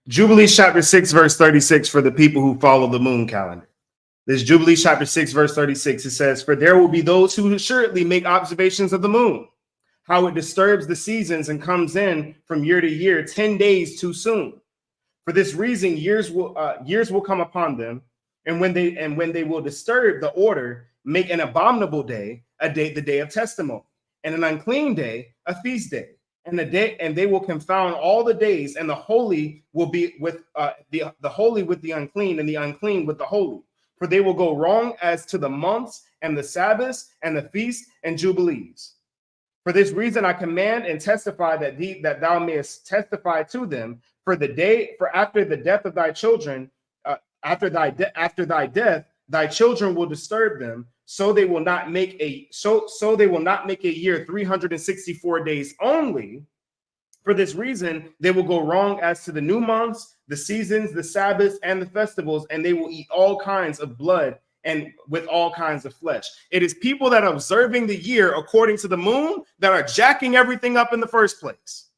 Jubilees chapter 6, verse 36 for the people who follow the moon calendar. This Jubilees chapter 6, verse 36. It says, "For there will be those who assuredly make observations of the moon, how it disturbs the seasons and comes in from year to year 10 days too soon. For this reason, years will come upon them, and when they will disturb the order, make an abominable day the day of testimony, and an unclean day a feast day, and they will confound all the days, and the holy will be with the holy with the unclean, and the unclean with the holy. For they will go wrong as to the months and the Sabbaths and the feasts and jubilees. For this reason, I command and testify that thou mayest testify to them. For after the death of thy children, after thy death, thy children will disturb them, so they will not make a year 364 days only. For this reason, they will go wrong as to the new months, the seasons, the Sabbaths, and the festivals, and they will eat all kinds of blood and with all kinds of flesh." It is people that are observing the year according to the moon that are jacking everything up in the first place.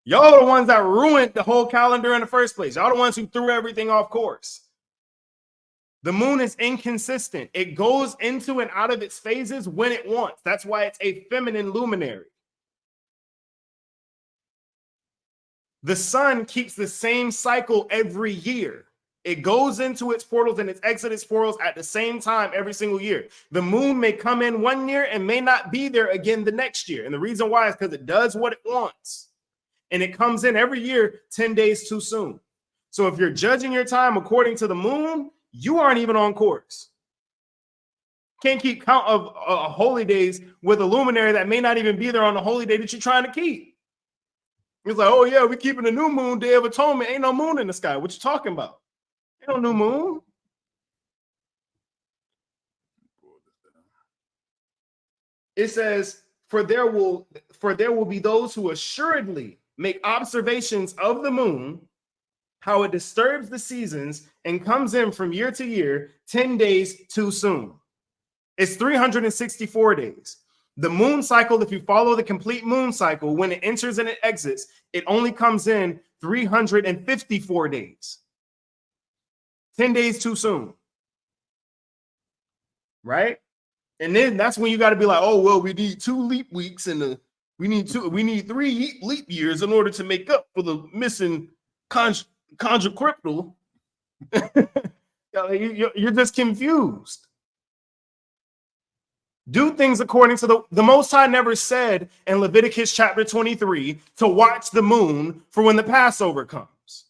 Y'all are the ones that ruined the whole calendar in the first place. Y'all are the ones who threw everything off course. The moon is inconsistent. It goes into and out of its phases when it wants. That's why it's a feminine luminary. The sun keeps the same cycle every year. It goes into its portals and it exits its portals at the same time every single year. The moon may come in one year and may not be there again the next year. And the reason why is because it does what it wants. And it comes in every year 10 days too soon. So if you're judging your time according to the moon, you aren't even on course. Can't keep count of holy days with a luminary that may not even be there on the holy day that you're trying to keep. It's like, oh yeah, we're keeping the new moon, Day of Atonement. Ain't no moon in the sky. What you talking about? Ain't no new moon. It says, for there will be those who assuredly make observations of the moon, how it disturbs the seasons and comes in from year to year 10 days too soon. It's 364 days. The moon cycle, if you follow the complete moon cycle, when it enters and it exits, it only comes in 354 days. 10 days too soon. Right? And then that's when you got to be like, oh, well, we need 2 leap weeks and we need 3 leap years in order to make up for the missing conjunctural. You're just confused. Do things according to the Most High never said in Leviticus chapter 23 to watch the moon for when the Passover comes.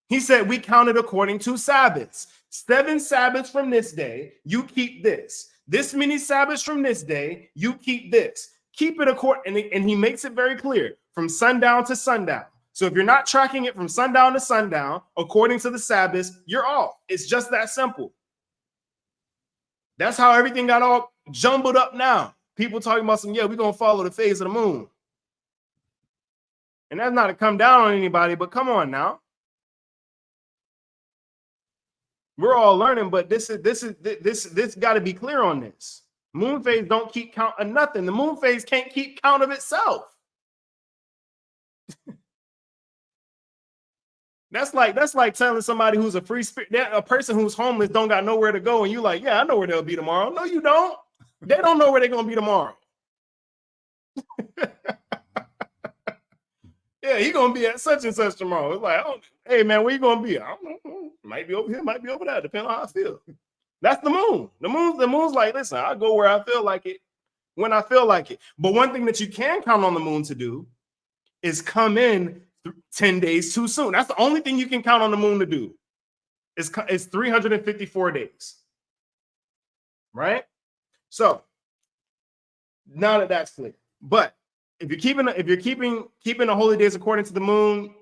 He said we counted according to Sabbaths. 7 Sabbaths from this day, you keep this. This many Sabbaths from this day, you keep this. Keep it according, and he makes it very clear, from sundown to sundown. So if you're not tracking it from sundown to sundown, according to the Sabbaths, you're off. It's just that simple. That's how everything got all jumbled up now. People talking about we're going to follow the phase of the moon. And that's not to come down on anybody, but come on now. We're all learning, but this got to be clear on this. Moon phase don't keep count of nothing. The moon phase can't keep count of itself. That's like telling somebody who's a free spirit, a person who's homeless don't got nowhere to go, and you like, yeah, I know where they'll be tomorrow. No, you don't. They don't know where they're gonna be tomorrow. Yeah, he gonna be at such and such tomorrow. It's like, oh, hey man, where you gonna be? I don't know. Might be over here, might be over there, depending on how I feel. That's the moon. The moon's like, listen, I'll go where I feel like it, when I feel like it. But one thing that you can count on the moon to do is come in 10 days too soon. That's the only thing you can count on the moon to do. It's 354 days. Right? So now that that's clear. But if you're keeping the holy days according to the moon,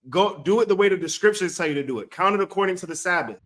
go do it the way the scriptures tell you to do it. Count it according to the Sabbath.